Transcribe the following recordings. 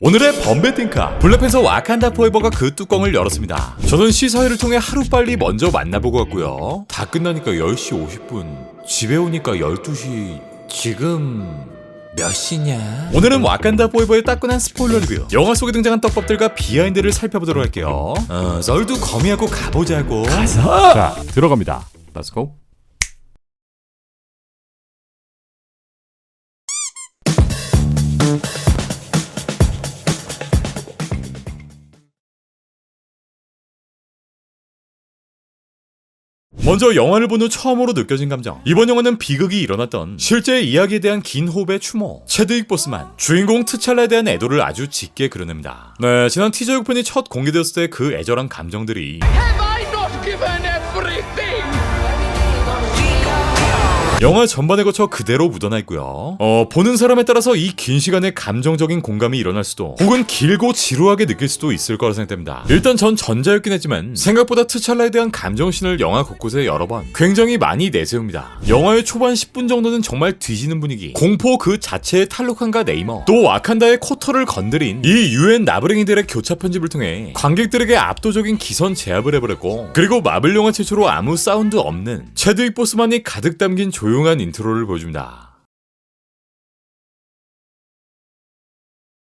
오늘의 범베팅카 블랙팬서 와칸다 포에버가 그 뚜껑을 열었습니다. 저는 시사회를 통해 하루빨리 먼저 만나보고 왔고요. 다 끝나니까 10시 50분, 집에 오니까 12시... 지금... 몇 시냐? 오늘은 와칸다 포에버의 따끈한 스포일러 리뷰, 영화 속에 등장한 떡밥들과 비하인드를 살펴보도록 할게요. 썰도 거미하고 가보자고. 가서! 자, 들어갑니다. Let's go. 먼저 영화를 본 후 처음으로 느껴진 감정. 이번 영화는 비극이 일어났던 실제 이야기에 대한 긴 호흡의 추모, 체드윅 보스만, 주인공 트찰라에 대한 애도를 아주 짙게 그려냅니다. 네, 지난 티저 예고편이 첫 공개되었을 때 그 애절한 감정들이 Have I not given everything? 영화 전반에 거쳐 그대로 묻어나 있고요. 보는 사람에 따라서 이 긴 시간에 감정적인 공감이 일어날 수도, 혹은 길고 지루하게 느낄 수도 있을 거라 생각됩니다. 일단 전 전자였긴 했지만 생각보다 트찰라에 대한 감정신을 영화 곳곳에 여러 번 굉장히 많이 내세웁니다. 영화의 초반 10분 정도는 정말 뒤지는 분위기, 공포 그 자체의 탈루칸과 네이머, 또 와칸다의 코터를 건드린 이 유엔 나부랭이들의 교차 편집을 통해 관객들에게 압도적인 기선 제압을 해버렸고, 그리고 마블 영화 최초로 아무 사운드 없는 체드윅 보스만이 가득 담긴 조용한 인트로를 보여줍니다.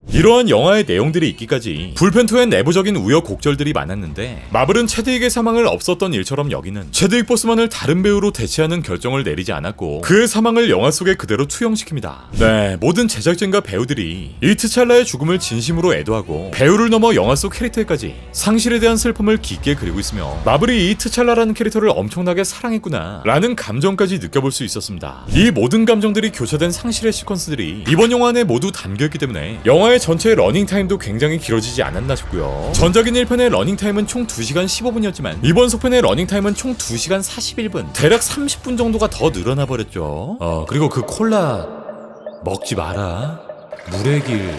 이러한 영화의 내용들이 있기까지 불펜2엔 내부적인 우여곡절들이 많았는데, 마블은 체드윅의 사망을 없었던 일처럼 여기는 체드윅 보스만을 다른 배우로 대체하는 결정을 내리지 않았고 그의 사망을 영화 속에 그대로 투영시킵니다. 네, 모든 제작진과 배우들이 이 트찰라의 죽음을 진심으로 애도하고 배우를 넘어 영화 속 캐릭터에까지 상실에 대한 슬픔을 깊게 그리고 있으며, 마블이 이 트찰라라는 캐릭터를 엄청나게 사랑했구나 라는 감정까지 느껴볼 수 있었습니다. 이 모든 감정들이 교차된 상실의 시퀀스들이 이번 영화 안에 모두 담겨있기 때문에 영화의 전체 러닝타임도 굉장히 길어지지 않았나 싶고요. 전작인 1편의 러닝타임은 총 2시간 15분이었지만 이번 속편의 러닝타임은 총 2시간 41분, 대략 30분 정도가 더 늘어나 버렸죠. 그리고 그 콜라 먹지 마라, 물의 길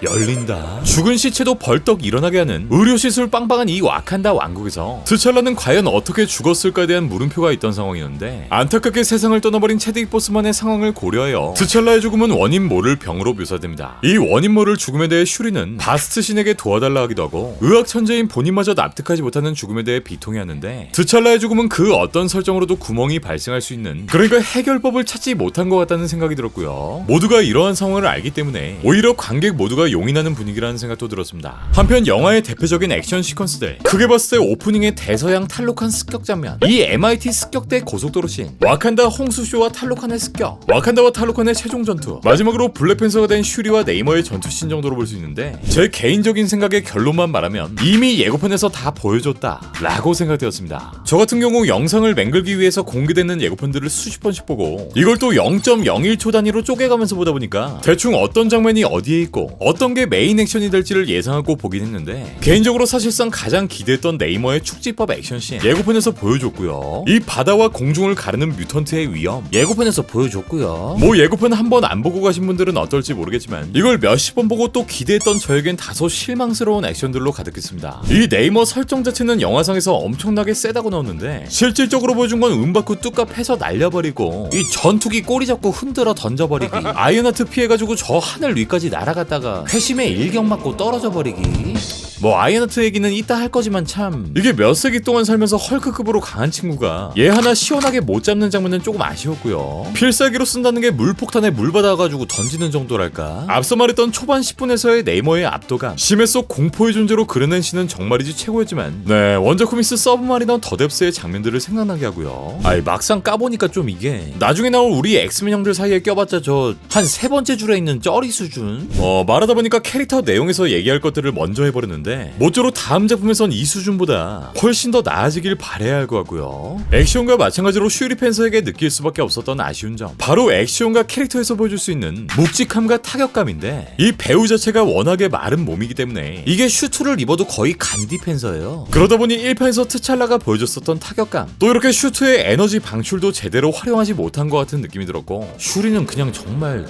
열린다. 죽은 시체도 벌떡 일어나게 하는 의료시술 빵빵한 이 와칸다 왕국에서 트찰라는 과연 어떻게 죽었을까에 대한 물음표가 있던 상황이었는데, 안타깝게 세상을 떠나버린 체드윅 보스만의 상황을 고려하여 트찰라의 죽음은 원인 모를 병으로 묘사됩니다. 이 원인 모를 죽음에 대해 슈리는 바스트 신에게 도와달라 하기도 하고, 의학 천재인 본인마저 납득하지 못하는 죽음에 대해 비통해하는데, 트찰라의 죽음은 그 어떤 설정으로도 구멍이 발생할 수 있는, 그러니까 해결법을 찾지 못한 것 같다는 생각이 들었고요. 모두가 이러한 상황을 알기 때문에 오히려 관객 모두가 용인하는 분위기라는 생각도 들었습니다. 한편 영화의 대표적인 액션 시퀀스들, 크게 봤을 때 오프닝의 대서양 탈루칸 습격 장면, 이 MIT 습격대 고속도로 씬, 와칸다 홍수쇼와 탈루칸의 습격, 와칸다와 탈루칸의 최종 전투, 마지막으로 블랙팬서가 된 슈리와 네이머의 전투씬 정도로 볼 수 있는데, 제 개인적인 생각의 결론만 말하면 이미 예고편에서 다 보여줬다 라고 생각되었습니다. 저 같은 경우 영상을 맹글기 위해서 공개되는 예고편들을 수십 번씩 보고 이걸 또 0.01초 단위로 쪼개가면서 보다 보니까 대충 어떤 장면이 어디에 있고 어떤 게 메인 액션이 될지를 예상하고 보긴 했는데, 개인적으로 사실상 가장 기대했던 네이머의 축지법 액션씬 예고편에서 보여줬고요. 이 바다와 공중을 가르는 뮤턴트의 위험 예고편에서 보여줬고요. 뭐 예고편 한 번 안 보고 가신 분들은 어떨지 모르겠지만 이걸 몇십 번 보고 또 기대했던 저에겐 다소 실망스러운 액션들로 가득했습니다. 이 네이머 설정 자체는 영화상에서 엄청나게 세다고 나왔는데 실질적으로 보여준 건 은바쿠 뚜까 패서 날려버리고, 이 전투기 꼬리 잡고 흔들어 던져버리기, 아이언하트 피해가지고 저 하늘 위까지 날아갔다가 회심에 일격 맞고 떨어져 버리기. 뭐 아이언하트 얘기는 이따 할 거지만 참, 이게 몇 세기 동안 살면서 헐크급으로 강한 친구가 얘 하나 시원하게 못 잡는 장면은 조금 아쉬웠고요. 필살기로 쓴다는 게 물폭탄에 물 받아가지고 던지는 정도랄까. 앞서 말했던 초반 10분에서의 네이머의 압도감, 심해 속 공포의 존재로 그려낸 씬은 정말이지 최고였지만, 네, 원작 코믹스 서브마리너 더뎁스의 장면들을 생각나게 하고요. 아이, 막상 까보니까 좀 이게 나중에 나올 우리 엑스맨 형들 사이에 껴봤자 저 한 세 번째 줄에 있는 쩌리 수준. 말하다 보니까 캐릭터 내용에서 얘기할 것들을 먼저 해버렸는데, 모쪼록 다음 작품에선 이 수준보다 훨씬 더 나아지길 바라야 할 것 같고요. 액션과 마찬가지로 슈리 팬서에게 느낄 수밖에 없었던 아쉬운 점, 바로 액션과 캐릭터에서 보여줄 수 있는 묵직함과 타격감인데, 이 배우 자체가 워낙에 마른 몸이기 때문에 이게 슈트를 입어도 거의 간디 팬서예요. 그러다 보니 1편에서 트찰라가 보여줬었던 타격감, 또 이렇게 슈트의 에너지 방출도 제대로 활용하지 못한 것 같은 느낌이 들었고, 슈리는 그냥 정말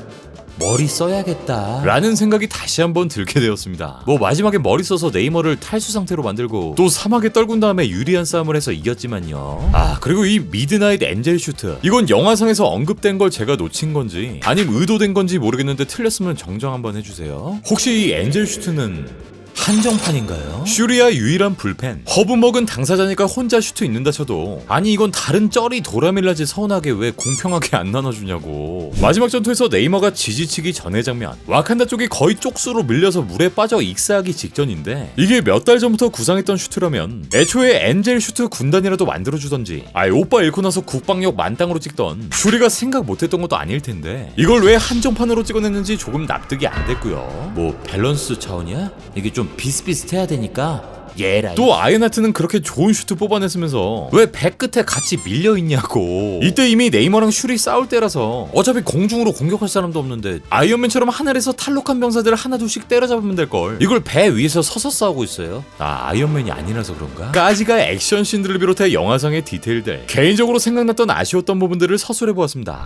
머리 써야겠다 라는 생각이 다시 한번 들게 되었습니다. 뭐 마지막에 머리 써서 네이머를 탈수 상태로 만들고 또 사막에 떨군 다음에 유리한 싸움을 해서 이겼지만요. 아, 그리고 이 미드나잇 엔젤 슈트, 이건 영화상에서 언급된 걸 제가 놓친 건지 아님 의도된 건지 모르겠는데 틀렸으면 정정 한번 해주세요. 혹시 이 엔젤 슈트는 한정판인가요? 슈리아 유일한 불펜. 허브 먹은 당사자니까 혼자 슈트 입는다 쳐도 아니 이건 다른 쩌리 도라밀라지 서운하게 왜 공평하게 안 나눠주냐고. 마지막 전투에서 네이머가 지지치기 전의 장면, 와칸다 쪽이 거의 쪽수로 밀려서 물에 빠져 익사하기 직전인데 이게 몇 달 전부터 구상했던 슈트라면 애초에 엔젤 슈트 군단이라도 만들어주던지 아예 오빠 잃고 나서 국방력 만땅으로 찍던 슈리가 생각 못했던 것도 아닐 텐데 이걸 왜 한정판으로 찍어냈는지 조금 납득이 안 됐고요. 뭐 밸런스 차원이야? 이게 좀 비슷비슷해야 되니까 얘라. 또 아이언하트는 그렇게 좋은 슈트 뽑아냈으면서 왜 배 끝에 같이 밀려있냐고. 이때 이미 네이머랑 슈리 싸울 때라서 어차피 공중으로 공격할 사람도 없는데 아이언맨처럼 하늘에서 탈록한 병사들을 하나둘씩 때려잡으면 될걸 이걸 배 위에서 서서 싸우고 있어요. 아, 아이언맨이 아니라서 그런가? 까지가 액션씬들을 비롯해 영화상의 디테일들, 개인적으로 생각났던 아쉬웠던 부분들을 서술해보았습니다.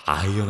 아이언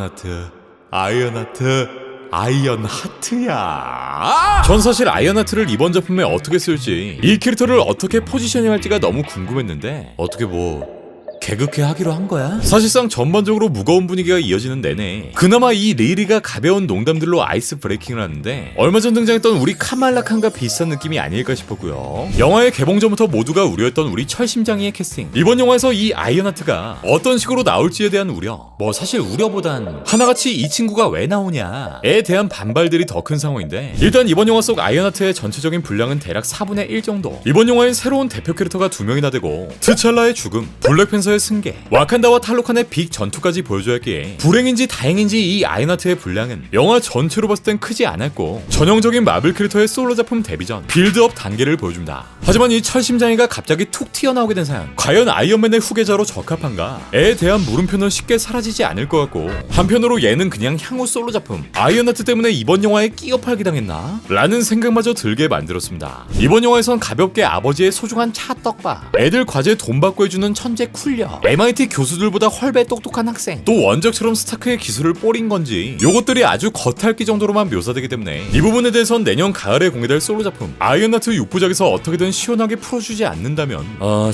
하트야. 전 사실 아이언 하트를 이번 작품에 어떻게 쓸지, 이 캐릭터를 어떻게 포지셔닝할지가 너무 궁금했는데 어떻게 뭐 개그캐 하기로 한 거야? 사실상 전반적으로 무거운 분위기가 이어지는 내내 그나마 이 리리가 가벼운 농담들로 아이스 브레이킹을 하는데 얼마 전 등장했던 우리 카말라 칸과 비슷한 느낌이 아닐까 싶었고요. 영화의 개봉 전부터 모두가 우려했던 우리 철심장이의 캐스팅, 이번 영화에서 이 아이언하트가 어떤 식으로 나올지에 대한 우려, 뭐 사실 우려보단 하나같이 이 친구가 왜 나오냐에 대한 반발들이 더 큰 상황인데, 일단 이번 영화 속 아이언하트의 전체적인 분량은 대략 4분의 1 정도. 이번 영화엔 새로운 대표 캐릭터가 2명이나 되고 트찰라의 죽음, 블랙팬서의 승계, 와칸다와 탈로칸의 빅 전투까지 보여줘야 했기에 불행인지 다행인지 이 아이언하트의 분량은 영화 전체로 봤을 땐 크지 않았고 전형적인 마블 캐릭터의 솔로 작품 데뷔 전 빌드업 단계를 보여줍니다. 하지만 이 철심장이가 갑자기 툭 튀어나오게 된 사연, 과연 아이언맨의 후계자로 적합한가?에 대한 물음표는 쉽게 사라지지 않을 것 같고, 한편으로 얘는 그냥 향후 솔로 작품 아이언하트 때문에 이번 영화에 끼어 팔기 당했나? 라는 생각마저 들게 만들었습니다. 이번 영화에선 가볍게 아버지의 소중한 차 떡밥, 애들 과제 돈 받고 해주는 천재 쿨려, MIT 교수들보다 헐배 똑똑한 학생, 또 원작처럼 스타크의 기술을 뽀린 건지 요것들이 아주 겉핥기 정도로만 묘사되기 때문에 이 부분에 대해선 내년 가을에 공개될 솔로 작품 아이언하트 6부작에서 어떻게든 시원하게 풀어주지 않는다면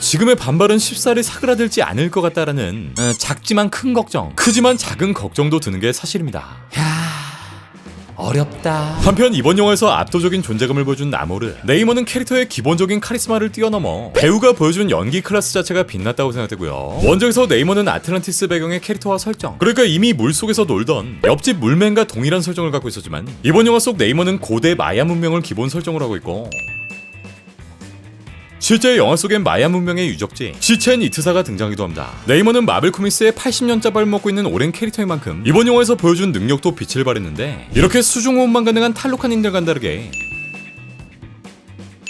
지금의 반발은 쉽사리 사그라들지 않을 것 같다라는 작지만 큰 걱정, 크지만 작은 걱정도 드는 게 사실입니다. 어렵다. 한편 이번 영화에서 압도적인 존재감을 보여준 나모르, 네이머는 캐릭터의 기본적인 카리스마를 뛰어넘어 배우가 보여준 연기 클래스 자체가 빛났다고 생각되고요. 원작에서 네이머는 아틀란티스 배경의 캐릭터와 설정, 그러니까 이미 물속에서 놀던 옆집 물맨과 동일한 설정을 갖고 있었지만 이번 영화 속 네이머는 고대 마야 문명을 기본 설정으로 하고 있고, 실제 영화 속엔 마야 문명의 유적지 시첸 이트사가 등장하기도 합니다. 네이머는 마블 코믹스의 80년 짜발을 먹고 있는 오랜 캐릭터인 만큼 이번 영화에서 보여준 능력도 빛을 발했는데, 이렇게 수중호흡만 가능한 탈록한인들과는 다르게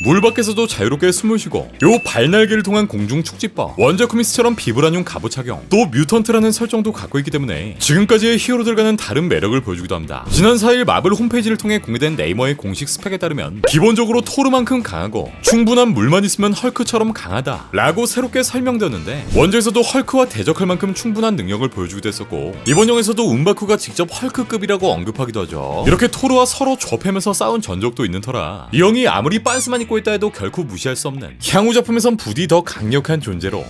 물 밖에서도 자유롭게 숨을 쉬고 요 발날개를 통한 공중 축지법, 원작 코믹스처럼 비브라늄 갑옷 착용, 또 뮤턴트라는 설정도 갖고 있기 때문에 지금까지의 히어로들과는 다른 매력을 보여주기도 합니다. 지난 4일 마블 홈페이지를 통해 공개된 네이머의 공식 스펙에 따르면 기본적으로 토르만큼 강하고 충분한 물만 있으면 헐크처럼 강하다 라고 새롭게 설명되었는데, 원작에서도 헐크와 대적할 만큼 충분한 능력을 보여주기도 했었고 이번 영화에서도 움바쿠가 직접 헐크급이라고 언급하기도 하죠. 이렇게 토르와 서로 좁히면서 싸운 전적도 있는 터라 이 형이 아무리 빤스만 입고 있다 해도 결코 무시할 수 없는, 향후 작품에선 부디 더 강력한 존재로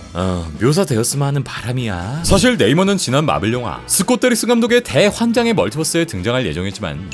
묘사되었으면 하는 바람이야. 사실 네이머는 지난 마블 영화 스콧 데리슨 감독의 대환장의 멀티버스에 등장할 예정이었지만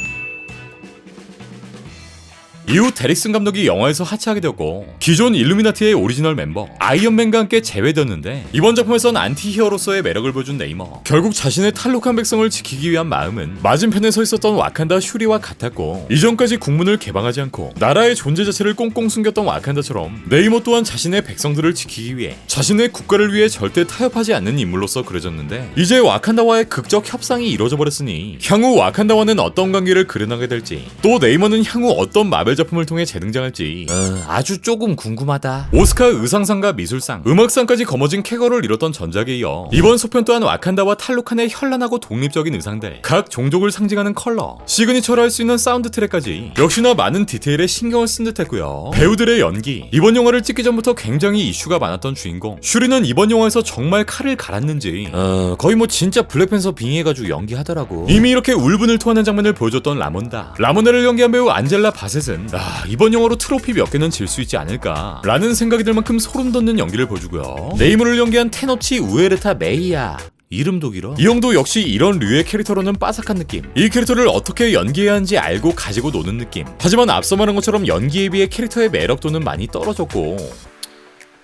이후 데릭슨 감독이 영화에서 하차하게 되었고 기존 일루미나티의 오리지널 멤버 아이언맨과 함께 재회되었는데, 이번 작품에선 안티히어로서의 매력을 보여준 네이머, 결국 자신의 탈록한 백성을 지키기 위한 마음은 맞은편에 서 있었던 와칸다 슈리와 같았고, 이전까지 국문을 개방하지 않고 나라의 존재 자체를 꽁꽁 숨겼던 와칸다처럼 네이머 또한 자신의 백성들을 지키기 위해 자신의 국가를 위해 절대 타협하지 않는 인물로서 그려졌는데, 이제 와칸다와의 극적 협상이 이루어져 버렸으니 향후 와칸다와는 어떤 관계를 그려나가게 될지, 또 네이머는 향후 어떤 마블 작품을 통해 재등장할지 아주 조금 궁금하다. 오스카 의상상과 미술상, 음악상까지 거머쥔 쾌거를 이뤘던 전작에 이어 이번 소편 또한 와칸다와 탈루칸의 현란하고 독립적인 의상들, 각 종족을 상징하는 컬러, 시그니처로 할 수 있는 사운드 트랙까지 역시나 많은 디테일에 신경을 쓴 듯했고요. 배우들의 연기, 이번 영화를 찍기 전부터 굉장히 이슈가 많았던 주인공 슈리는 이번 영화에서 정말 칼을 갈았는지 거의 뭐 진짜 블랙팬서 빙의해가지고 연기하더라고. 이미 이렇게 울분을 토하는 장면을 보여줬던 라몬다를 연기한 배우 안젤라 바셋은 이번 영화로 트로피 몇 개는 질 수 있지 않을까 라는 생각이 들 만큼 소름 돋는 연기를 보여주고요. 네이무를 연기한 테노치 우에르타 메이야, 이름도 길어. 이 형도 역시 이런 류의 캐릭터로는 빠삭한 느낌, 이 캐릭터를 어떻게 연기해야 하는지 알고 가지고 노는 느낌. 하지만 앞서 말한 것처럼 연기에 비해 캐릭터의 매력도는 많이 떨어졌고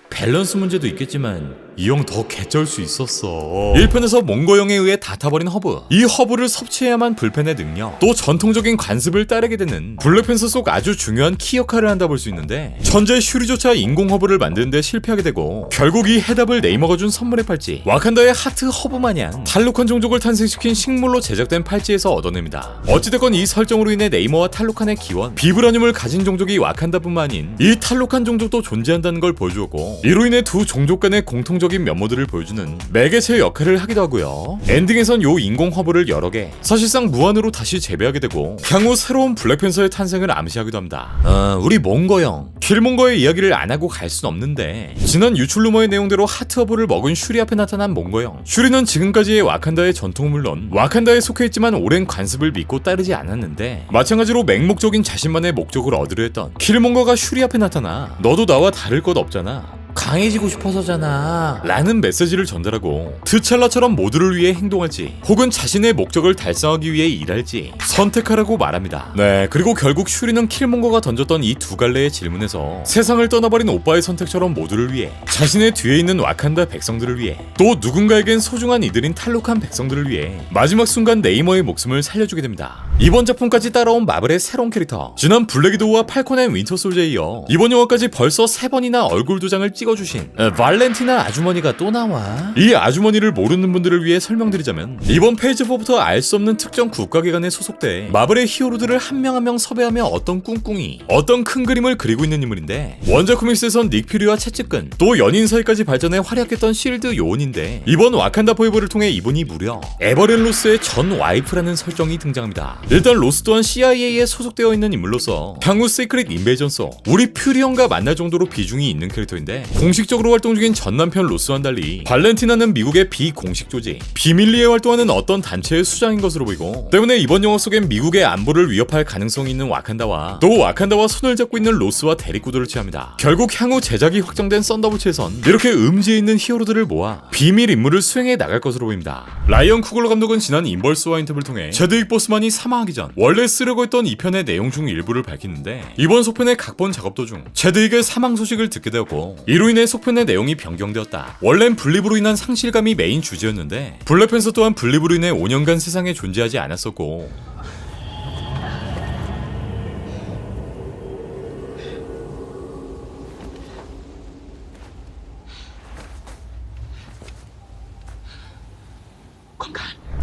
밸런스 문제도 있겠지만 이 형 더 개쩔 수 있었어. 1편에서 몽고형에 의해 다 타버린 허브, 이 허브를 섭취해야만 불펜의 능력, 또 전통적인 관습을 따르게 되는 블랙팬서 속 아주 중요한 키 역할을 한다 볼 수 있는데 천재 슈리조차 인공 허브를 만드는데 실패하게 되고 결국 이 해답을 네이머가 준 선물의 팔찌, 와칸다의 하트 허브 마냥 탈루칸 종족을 탄생시킨 식물로 제작된 팔찌에서 얻어냅니다. 어찌됐건 이 설정으로 인해 네이머와 탈루칸의 기원, 비브라늄을 가진 종족이 와칸다뿐만 아닌 이 탈루칸 종족도 존재한다는 걸 보여주었고, 이로 인해 두 종족 간의 공통적인 면모들을 보여주는 매개체 역할을 하기도 하고요. 엔딩에선 요 인공 허브를 여러 개 사실상 무한으로 다시 재배하게 되고 향후 새로운 블랙팬서의 탄생을 암시하기도 합니다. 우리 몽고형 킬몽거의 이야기를 안 하고 갈 순 없는데, 지난 유출 루머의 내용대로 하트 허브를 먹은 슈리 앞에 나타난 몽고형. 슈리는 지금까지의 와칸다의 전통은 물론 와칸다에 속해 있지만 오랜 관습을 믿고 따르지 않았는데, 마찬가지로 맹목적인 자신만의 목적을 얻으려 했던 킬몽거가 슈리 앞에 나타나 너도 나와 다를 것 없잖아, 강해지고 싶어서잖아 라는 메시지를 전달하고 트찰라처럼 모두를 위해 행동할지 혹은 자신의 목적을 달성하기 위해 일할지 선택하라고 말합니다. 네, 그리고 결국 슈리는 킬몽거가 던졌던 이 두 갈래의 질문에서 세상을 떠나버린 오빠의 선택처럼 모두를 위해, 자신의 뒤에 있는 와칸다 백성들을 위해, 또 누군가에겐 소중한 이들인 탈루칸 백성들을 위해 마지막 순간 네이머의 목숨을 살려주게 됩니다. 이번 작품까지 따라온 마블의 새로운 캐릭터, 지난 블랙위도우와 팔콘 앤 윈터 솔저에 이어 이번 영화까지 벌써 3번이나 얼굴 도장을 찍어주신 발렌티나 아주머니가 또 나와. 이 아주머니를 모르는 분들을 위해 설명드리자면, 이번 페이지 4부터 알 수 없는 특정 국가기관에 소속돼 마블의 히어로들을 한 명 한 명 섭외하며 어떤 꿍꿍이, 어떤 큰 그림을 그리고 있는 인물인데, 원작 코믹스에선 닉 퓨리와 채찍근, 또 연인 사이까지 발전해 활약했던 실드 요원인데, 이번 와칸다 포에버를 통해 이분이 무려 에버렌 로스의 전 와이프라는 설정이 등장합니다. 일단 로스 또한 CIA에 소속되어 있는 인물로서 향후 시크릿 인베이전소 우리 퓨리 형과 만날 정도로 비중이 있는 캐릭터인데, 공식적으로 활동 중인 전 남편 로스와는 달리 발렌티나는 미국의 비공식 조직 비밀리에 활동하는 어떤 단체의 수장인 것으로 보이고, 때문에 이번 영화 속엔 미국의 안보를 위협할 가능성이 있는 와칸다와 또 와칸다와 손을 잡고 있는 로스와 대립구도를 취합니다. 결국 향후 제작이 확정된 썬더볼츠에선 이렇게 음지에 있는 히어로들을 모아 비밀 임무를 수행해 나갈 것으로 보입니다. 라이언 쿠글러 감독은 지난 인벌스와 인터뷰를 통해 제드윅 보스만이 사망하기 전 원래 쓰려고 했던 2편의 내용 중 일부를 밝히는데, 이번 소편의 각본 작업 도중 제드윅의 사망 소식을 듣게 되었고, 이로 인해 속편의 내용이 변경되었다. 원래는 분립으로 인한 상실감이 메인 주제였는데, 블랙팬서 또한 분립으로 인해 5년간 세상에 존재하지 않았었고,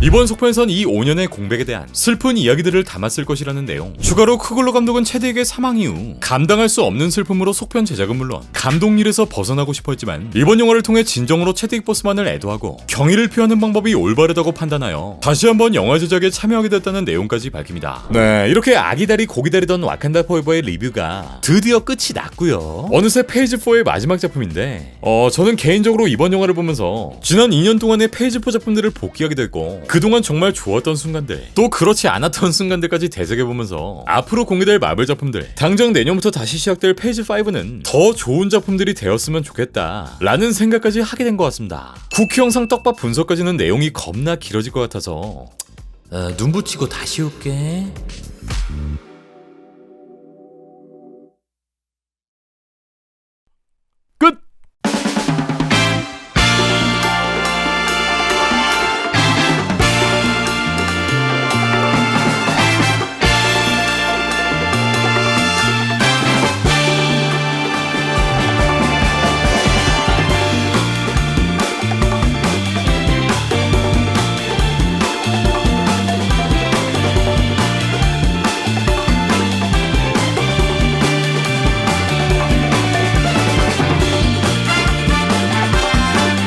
이번 속편에선 이 5년의 공백에 대한 슬픈 이야기들을 담았을 것이라는 내용. 추가로 크글러 감독은 체드윅의 사망 이후 감당할 수 없는 슬픔으로 속편 제작은 물론 감독일에서 벗어나고 싶어 했지만, 이번 영화를 통해 진정으로 체드윅 보스만을 애도하고 경의를 표하는 방법이 올바르다고 판단하여 다시 한번 영화 제작에 참여하게 됐다는 내용까지 밝힙니다. 네, 이렇게 아기다리 고기다리던 와칸다 포에버의 리뷰가 드디어 끝이 났고요. 어느새 페이지 4의 마지막 작품인데, 저는 개인적으로 이번 영화를 보면서 지난 2년 동안의 페이지 4 작품들을 복귀하게 됐고, 그동안 정말 좋았던 순간들, 또 그렇지 않았던 순간들까지 되새겨보면서 앞으로 공개될 마블 작품들, 당장 내년부터 다시 시작될 페이지 5는 더 좋은 작품들이 되었으면 좋겠다 라는 생각까지 하게 된 것 같습니다. 쿠키 영상 떡밥 분석까지는 내용이 겁나 길어질 것 같아서 눈 붙이고 다시 올게.